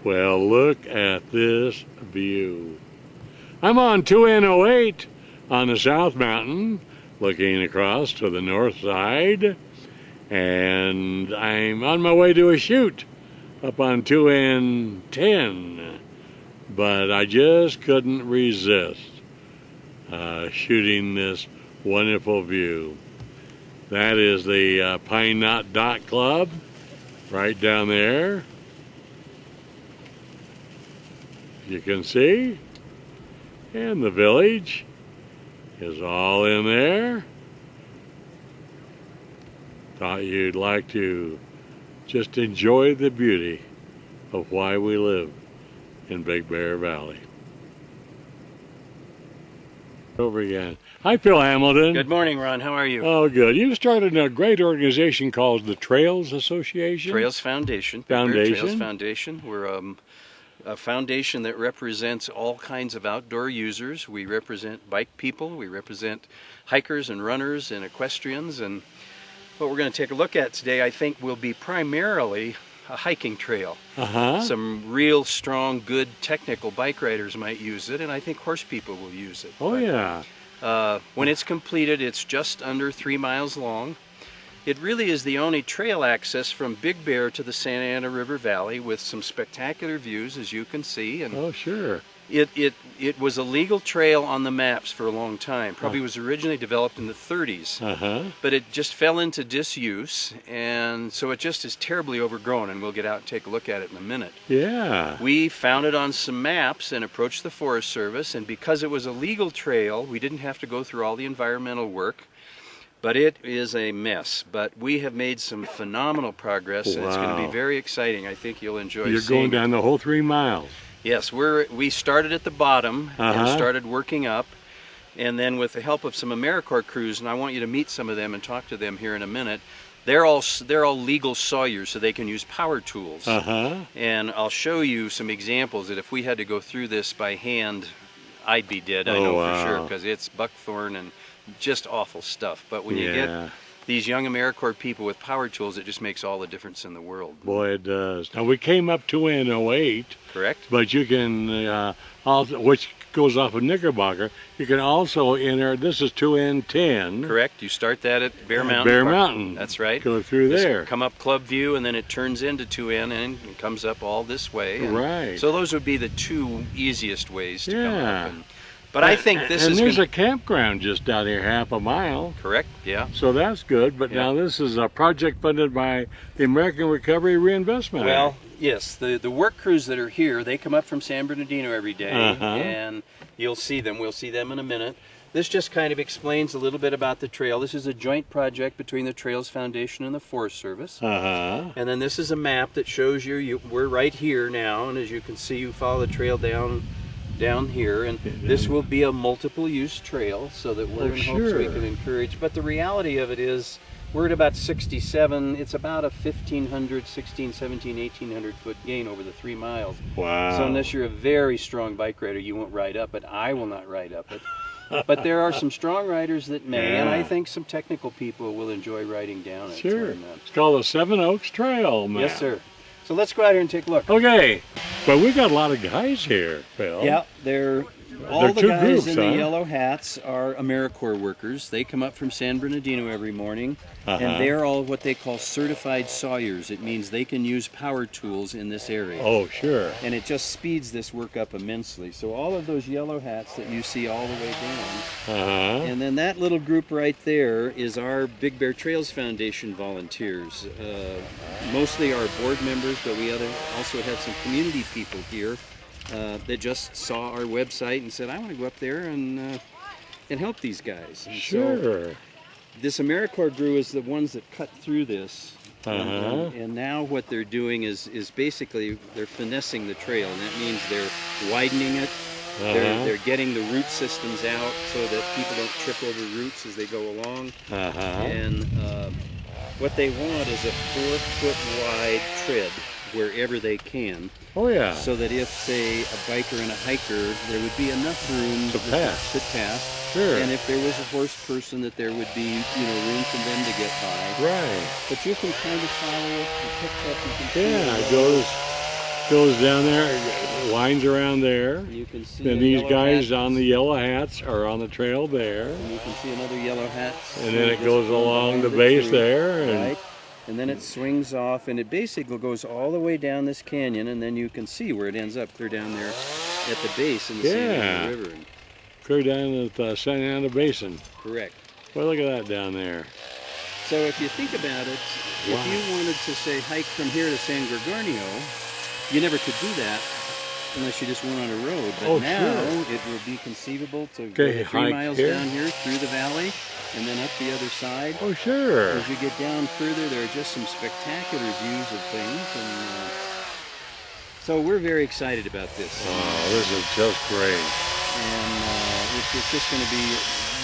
Well, look at this view. I'm on 2N08 on the South Mountain, looking across to the north side, and I'm on my way to a shoot up on 2N10, but I just couldn't resist shooting this wonderful view. That is the Pine Knot Dot Club right down there. You can see, and the village is all in there. Thought you'd like to just enjoy the beauty of why we live in Big Bear Valley. Over again. Hi, Phil Hamilton. Good morning, Ron. How are you? Oh, good. You started a great organization called the Trails Association? Trails Foundation. Big Bear Trails Foundation. We're a foundation that represents all kinds of outdoor users. We represent bike people, we represent hikers and runners and equestrians, and what we're going to take a look at today, I think, will be primarily a hiking trail. Some real strong, good technical bike riders might use it, and I think horse people will use it. Oh, yeah. When it's completed, it's just under 3 miles long. It really is the only trail access from Big Bear to the Santa Ana River Valley, with some spectacular views, as you can see. And oh, sure. It was a legal trail on the maps for a long time. Probably was originally developed in the 30s, but it just fell into disuse, and so it just is terribly overgrown, and we'll get out and take a look at it in a minute. Yeah. We found it on some maps and approached the Forest Service, and because it was a legal trail, we didn't have to go through all the environmental work. But it is a mess. But we have made some phenomenal progress, and it's going to be very exciting. I think you'll enjoy seeing it. You're going down the whole 3 miles. Yes, we started at the bottom and started working up, and then with the help of some AmeriCorps crews, and I want you to meet some of them and talk to them here in a minute. They're all legal sawyers, so they can use power tools. And I'll show you some examples that if we had to go through this by hand, I'd be dead. I know for sure, because it's buckthorn and just awful stuff. But when you get these young AmeriCorps people with power tools, it just makes all the difference in the world. Boy, it does. Now, we came up 2N08. Correct. But you can, also, which goes off of Knickerbocker, you can also enter, this is 2N10. Correct. You start that at Bear Mountain. Bear Mountain. That's right. Go through there. Come up Club View, and then it turns into 2N, and it comes up all this way. Right. So those would be the two easiest ways to come up. But I think this is... And there's a campground just down here, half a mile. Correct, yeah. So that's good, but now this is a project funded by the American Recovery Reinvestment Act. Well, yes, the work crews that are here, they come up from San Bernardino every day, and you'll see them. We'll see them in a minute. This just kind of explains a little bit about the trail. This is a joint project between the Trails Foundation and the Forest Service. And then this is a map that shows you, we're right here now, and as you can see, you follow the trail down here, and this will be a multiple use trail, so that we're in hopes we can encourage. But the reality of it is, we're at about 67, it's about a 1,500, 16, 17, 1,800 foot gain over the 3 miles. Wow. So unless you're a very strong bike rider, you won't ride up it. I will not ride up it. But there are some strong riders that may, and I think some technical people will enjoy riding down it. Sure. It's called the Seven Oaks Trail, man. Yes, sir. So let's go out here and take a look. Okay. Well, we got a lot of guys here, Phil. Yeah, all the guys in the yellow hats are AmeriCorps workers. They come up from San Bernardino every morning, and they're all what they call certified sawyers. It means they can use power tools in this area. Oh, sure. And it just speeds this work up immensely. So all of those yellow hats that you see all the way down, and then that little group right there is our Big Bear Trails Foundation volunteers. Mostly our board members, but we also have some community people here that just saw our website and said, I want to go up there and help these guys. And so this AmeriCorps crew is the ones that cut through this. And now what they're doing is basically they're finessing the trail, and that means they're widening it. They're getting the root systems out so that people don't trip over roots as they go along. And what they want is a 4-foot wide tread wherever they can. So that if, say, a biker and a hiker, there would be enough room to pass. And if there was a horse person, that there would be, room for them to get by. But you can kind of follow it. It picks up. You can it goes goes down there, winds around there. You can see then these guys on the yellow hats are on the trail there. And you can see another yellow hat. And then it goes along the base there. And right. And then it swings off, and it basically goes all the way down this canyon, and then you can see where it ends up clear down there at the base in the Santa Ana River. Clear down at the Santa Ana Basin. Correct. Well, look at that down there. So if you think about it, if you wanted to, say, hike from here to San Gorgonio, you never could do that unless you just went on a road. But now it will be conceivable to go 3 miles down here through the valley and then up the other side. Oh, sure. As you get down further, there are just some spectacular views of things. And so we're very excited about this. Oh, this is just great. And it's just going to be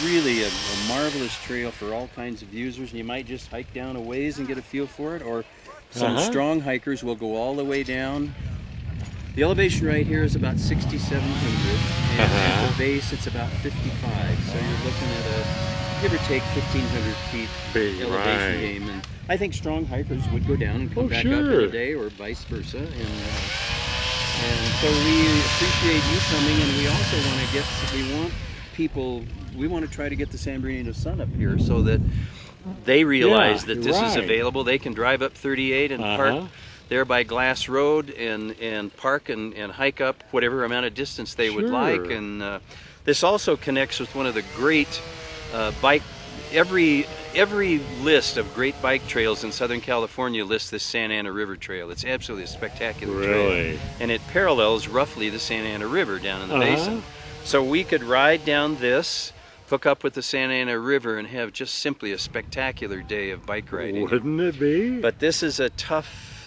really a marvelous trail for all kinds of users. And you might just hike down a ways and get a feel for it, or some strong hikers will go all the way down. The elevation right here is about 6,700, and at the base it's about 55. So you're looking at a give or take 1,500 feet elevation gain. And I think strong hikers would go down and come back up in a day, or vice versa. And so we appreciate you coming, and we also want to try to get the San Bernardino Sun up here so that they realize that this is available. They can drive up 38 and park there by Glass Road and park and hike up whatever amount of distance they would like. And this also connects with one of the great every list of great bike trails in Southern California lists this Santa Ana River Trail. It's absolutely a spectacular trail. And it parallels roughly the Santa Ana River down in the basin. So we could ride down this, hook up with the Santa Ana River, and have just simply a spectacular day of bike riding. Wouldn't it be? But this is a tough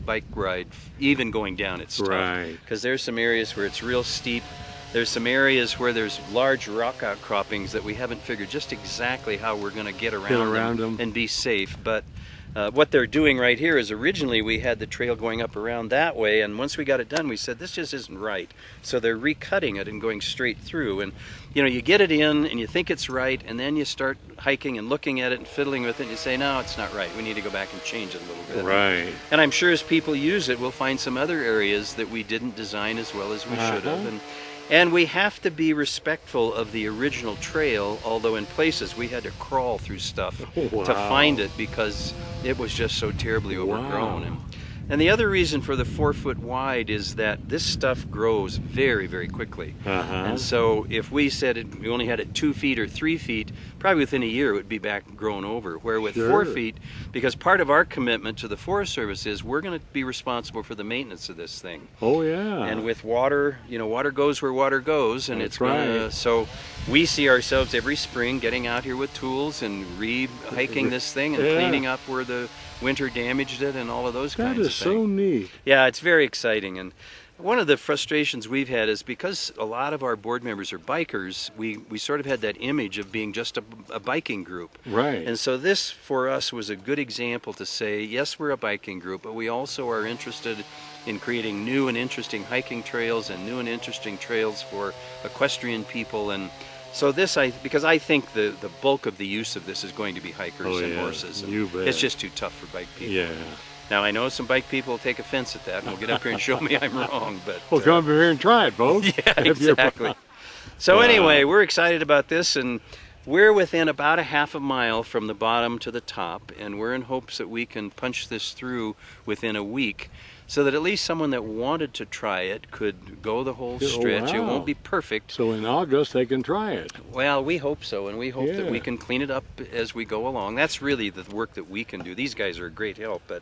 bike ride, even going down it's tough. Because there's some areas where it's real steep. There's some areas where there's large rock outcroppings that we haven't figured just exactly how we're going to get around them and be safe. But what they're doing right here is originally we had the trail going up around that way, and once we got it done we said this just isn't right. So they're recutting it and going straight through. And you know, you get it in and you think it's right, and then you start hiking and looking at it and fiddling with it and you say, no, it's not right. We need to go back and change it a little bit. And I'm sure as people use it, we'll find some other areas that we didn't design as well as we should have. And we have to be respectful of the original trail, although in places we had to crawl through stuff to find it because it was just so terribly overgrown. And the other reason for the 4 foot wide is that this stuff grows very, very quickly. And so if we said we only had it 2 feet or 3 feet, probably within a year it would be back grown over. Where with 4 feet, because part of our commitment to the Forest Service is we're going to be responsible for the maintenance of this thing. And with water, you know, water goes where water goes, and it's gonna, so we see ourselves every spring getting out here with tools and re-hiking this thing and cleaning up where the winter damaged it and all of those kinds of things. That is so neat. Yeah, it's very exciting. And one of the frustrations we've had is because a lot of our board members are bikers, we sort of had that image of being just a biking group. And so this, for us, was a good example to say, yes, we're a biking group, but we also are interested in creating new and interesting hiking trails and new and interesting trails for equestrian people. And so this, because I think the bulk of the use of this is going to be hikers and horses. And it's just too tough for bike people. Now I know some bike people will take offense at that and will get up here and show me I'm wrong. But well, come up here and try it, folks. Exactly. So anyway, we're excited about this, and we're within about a half a mile from the bottom to the top, and we're in hopes that we can punch this through within a week, so that at least someone that wanted to try it could go the whole stretch. It won't be perfect. So in August they can try it. Well, we hope so, and we hope that we can clean it up as we go along. That's really the work that we can do. These guys are a great help, but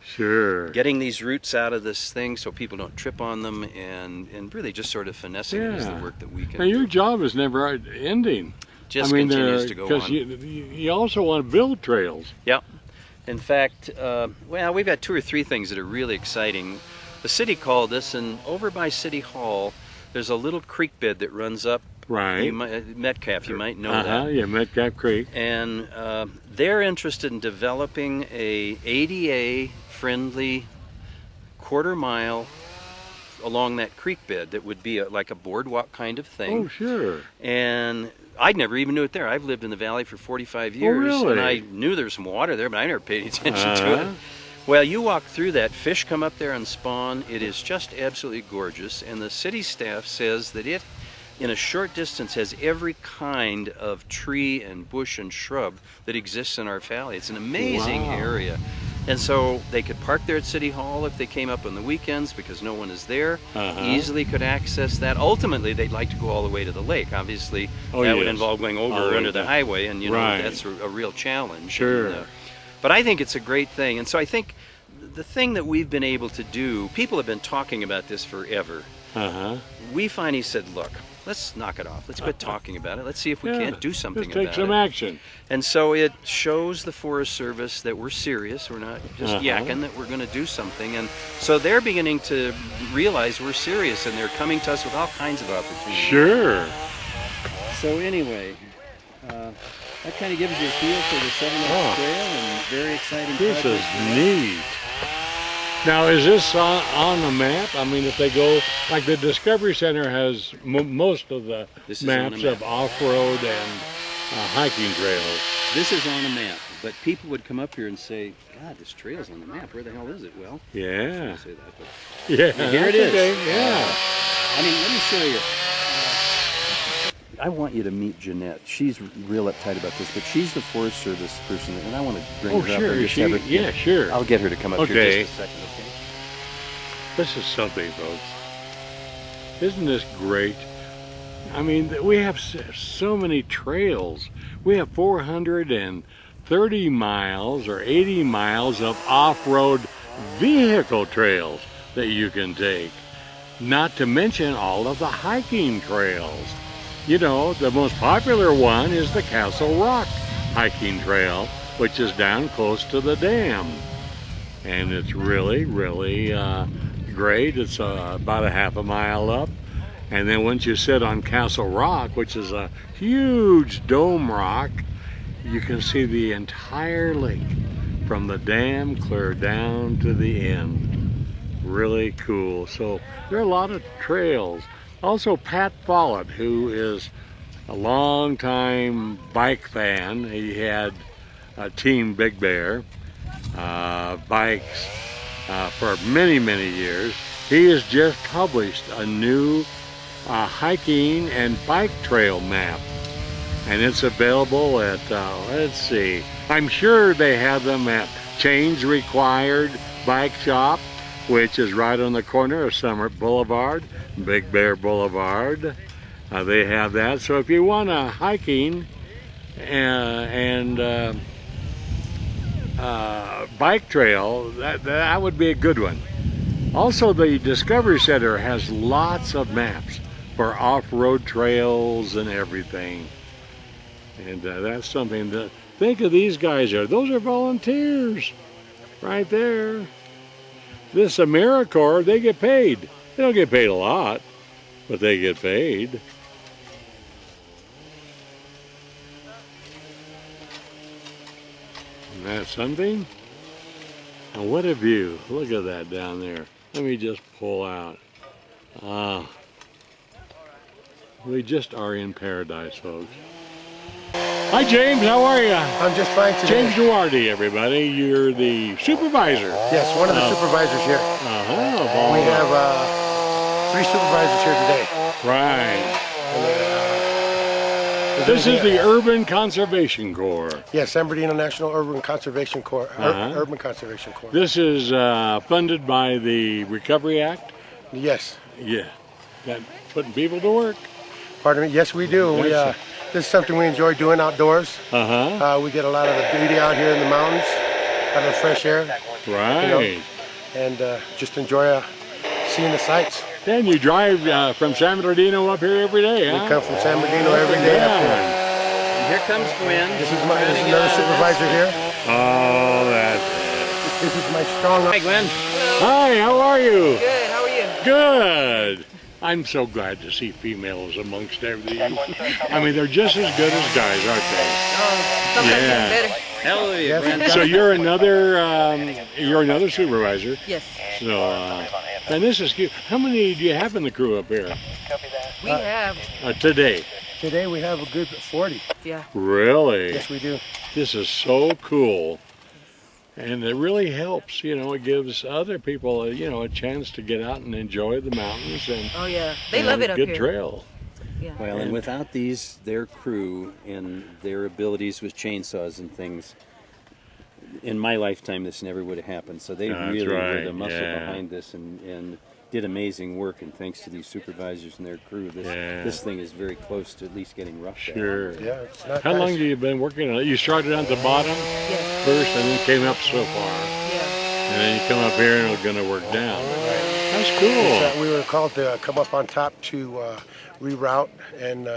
getting these roots out of this thing so people don't trip on them, and really just sort of finessing it is the work that we can do. Your job is never ending. Just continues to go on. Because you also want to build trails. Yep. In fact, well, we've got 2 or 3 things that are really exciting. The city called us, and over by City Hall, there's a little creek bed that runs up. Metcalf, you might know that. Yeah, Metcalf Creek. And they're interested in developing a ADA-friendly quarter-mile along that creek bed that would be like a boardwalk kind of thing. Oh, sure. And I'd never even knew it there. I've lived in the valley for 45 years, and I knew there was some water there, but I never paid attention to it. Well, you walk through that, fish come up there and spawn. It is just absolutely gorgeous, and the city staff says that it, in a short distance, has every kind of tree and bush and shrub that exists in our valley. It's an amazing area. And so they could park there at City Hall if they came up on the weekends because no one is there. Easily could access that. Ultimately, they'd like to go all the way to the lake. Obviously, that would involve going over or under the highway, and you know that's a real challenge. Sure. And, but I think it's a great thing. And so I think the thing that we've been able to do, people have been talking about this forever. We finally said, look, let's knock it off. Let's quit talking about it. Let's see if we can't do something about it. Let's take some action. And so it shows the Forest Service that we're serious. We're not just yakking, that we're going to do something. And so they're beginning to realize we're serious, and they're coming to us with all kinds of opportunities. Sure. So anyway, that kind of gives you a feel for the 7 Oaks Trail, and very exciting This project. is neat. Now, is this on the map? I mean, if they go, like the Discovery Center has most of the maps of off-road and hiking trails. This is on a map, but people would come up here and say, God, this trail's on the map. Where the hell is it? Well, yeah. I say that, but Yeah, here it is. Okay. Yeah. I mean, let me show you. I want you to meet Jeanette. She's real uptight about this, but she's the Forest Service person, and I want to bring her up. And just have her, yeah, sure. I'll get her to come up here just a second, okay? This is something, folks. Isn't this great? I mean, we have so many trails. We have 430 miles or 80 miles of off-road vehicle trails that you can take. Not to mention all of the hiking trails. You know, the most popular one is the Castle Rock hiking trail, which is down close to the dam. And it's really, really great. It's about a half a mile up. And then once you sit on Castle Rock, which is a huge dome rock, you can see the entire lake from the dam clear down to the end. Really cool. So there are a lot of trails. Also, Pat Follett, who is a long-time bike fan. He had Team Big Bear bikes for many, many years. He has just published a new hiking and bike trail map. And it's available at, let's see, I'm sure they have them at Chains Required Bike Shop, which is right on the corner of Summit Boulevard, Big Bear Boulevard. They have that. So if you want a hiking and bike trail, that would be a good one. Also, the Discovery Center has lots of maps for off-road trails and everything. And that's something to think of. These guys are, those are volunteers right there. This AmeriCorps, they get paid. They don't get paid a lot, but they get paid. Isn't that something? And what a view. Look at that down there. Let me just pull out. We just are in paradise, folks. Hi, James. How are you? I'm just fine today. James Duarte, everybody. You're the supervisor. Yes, one of the supervisors here. Uh-huh. We have 3 supervisors here today. Right. This is the Urban Conservation Corps. Yes, San Bernardino National Urban Conservation Corps. Urban Conservation Corps. This is funded by the Recovery Act? Yes. Yeah. That putting people to work. Pardon me? Yes, we do. This is something we enjoy doing outdoors. We get a lot of the beauty out here in the mountains, out of the fresh air. Right. You know, and just enjoy seeing the sights. And you drive from San Bernardino up here every day, huh? We come from San Bernardino every day up here. And here comes Gwen. This is another supervisor here. Oh, that's it. This is my strong arm. Hi, Gwen. Hi, how are you? Good, how are you? Good. I'm so glad to see females amongst everything. I mean, they're just as good as guys, aren't they? Oh, sometimes Yeah. even better. Hallelujah, Gwen. So you're another supervisor. Yes. So, and this is cute. How many do you have in the crew up here We have, today? Today we have a good 40. yeah. Really? Yes, we do. This is so cool. And it really helps, you know, it gives other people, you know, a chance to get out and enjoy the mountains and Oh yeah, they love it up good here. trail. Yeah. Well, and without their crew and their abilities with chainsaws and things, in my lifetime, this never would have happened. So they really were the muscle behind this and did amazing work. And thanks to these supervisors and their crew, this thing is very close to at least getting roughed out. Sure. Yeah, it's not How nice. long have you been working on it? You started on the bottom Yes. first and then came up so far. Yeah. And then you come up here and it's going to work down. That's cool. We were called to come up on top to reroute and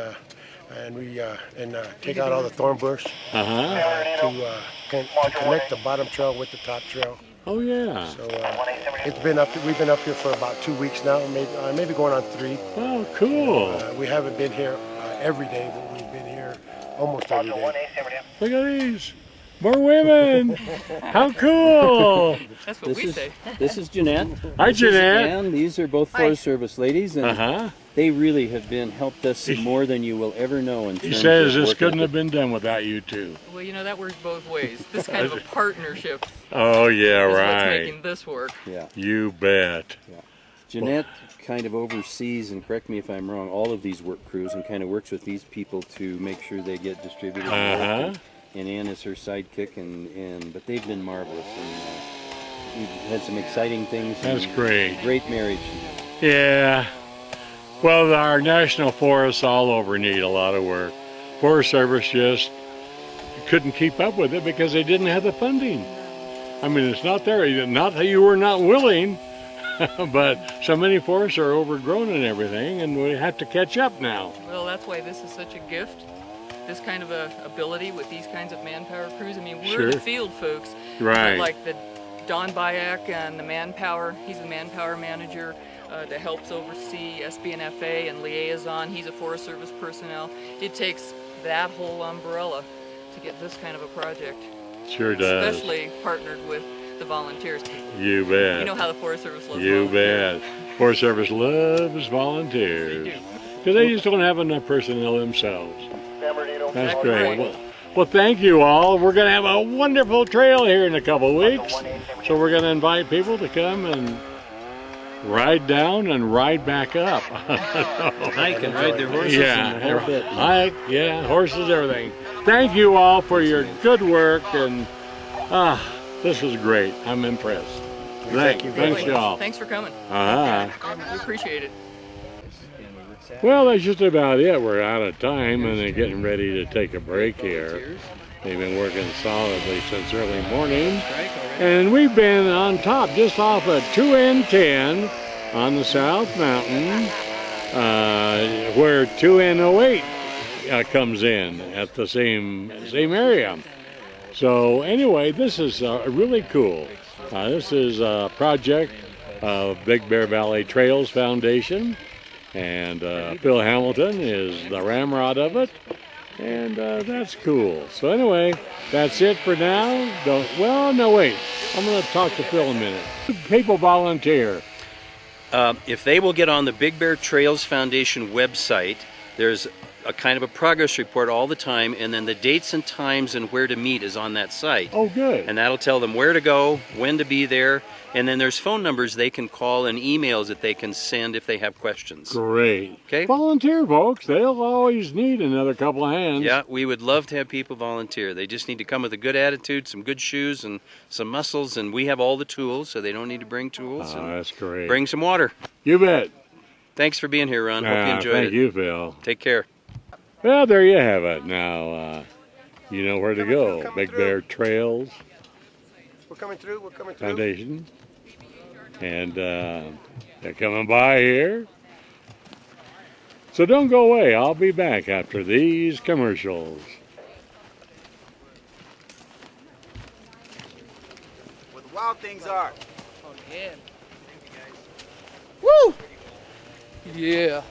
take out all the thorn bush to connect the bottom trail with the top trail. Oh yeah. So we've been up here for about 2 weeks now, maybe going on 3. Oh, cool. We haven't been here every day, but we've been here almost every day. Look at these. More women. How cool. That's what we say. This is Jeanette. Hi, This is Jeanette. Ann. These are both Forest Service ladies, and they really have helped us more than you will ever know. In He terms says of this working couldn't with have been done without you two. Well, you know, that works both ways. This kind of a partnership Oh yeah, is what's right. making this work. Yeah. You bet. Jeanette kind of oversees, and correct me if I'm wrong, all of these work crews and kind of works with these people to make sure they get distributed. And Ann is her sidekick, but they've been marvelous. And we've had some exciting things. That's great. Great marriage. Yeah. Well, our national forests all over need a lot of work. Forest Service just couldn't keep up with it because they didn't have the funding. I mean, it's not there. Not that you were not willing, but so many forests are overgrown and everything, and we have to catch up now. Well, that's why this is such a gift. This kind of a ability with these kinds of manpower crews. I mean, we're the field folks. Right. But like the Don Bayak and the manpower, he's the manpower manager that helps oversee SBNFA and liaison. He's a Forest Service personnel. It takes that whole umbrella to get this kind of a project. Sure does. Especially partnered with the volunteers. You bet. You know how the Forest Service loves You volunteers. bet. Forest Service loves volunteers. They do. Because they just don't have enough personnel themselves. That's Exactly great. right. Well, thank you all. We're going to have a wonderful trail here in a couple of weeks. So we're going to invite people to come and ride down and ride back up. Hike and ride their horses and the whole bit. Hike, horses, everything. Thank you all for your good work, and this was great. I'm impressed. Thanks, y'all. Thanks for coming. We appreciate it. Well, that's just about it. We're out of time and they're getting ready to take a break here. They've been working solidly since early morning. And we've been on top, just off of 2N10 on the South Mountain, where 2N08 comes in at the same area. So anyway, this is really cool. This is a project of Big Bear Valley Trails Foundation. And Phil Hamilton is the ramrod of it, and that's cool. So anyway, that's it for now. No, wait. I'm going to talk to Phil in a minute. People volunteer. If they will get on the Big Bear Trails Foundation website, there's a kind of a progress report all the time, and then the dates and times and where to meet is on that site. Oh, good. And that'll tell them where to go, when to be there, and then there's phone numbers they can call and emails that they can send if they have questions. Great. Okay. Volunteer, folks. They'll always need another couple of hands. Yeah, we would love to have people volunteer. They just need to come with a good attitude, some good shoes, and some muscles, and we have all the tools, so they don't need to bring tools. Oh, that's great. Bring some water. You bet. Thanks for being here, Ron. Hope you enjoyed it. Thank you, Phil. Take care. Well, there you have it. Now, you know where to go. Big Bear Trails We're coming through. Foundation. And they're coming by here. So don't go away. I'll be back after these commercials. Where the wild things are. Oh, yeah. Woo! Yeah.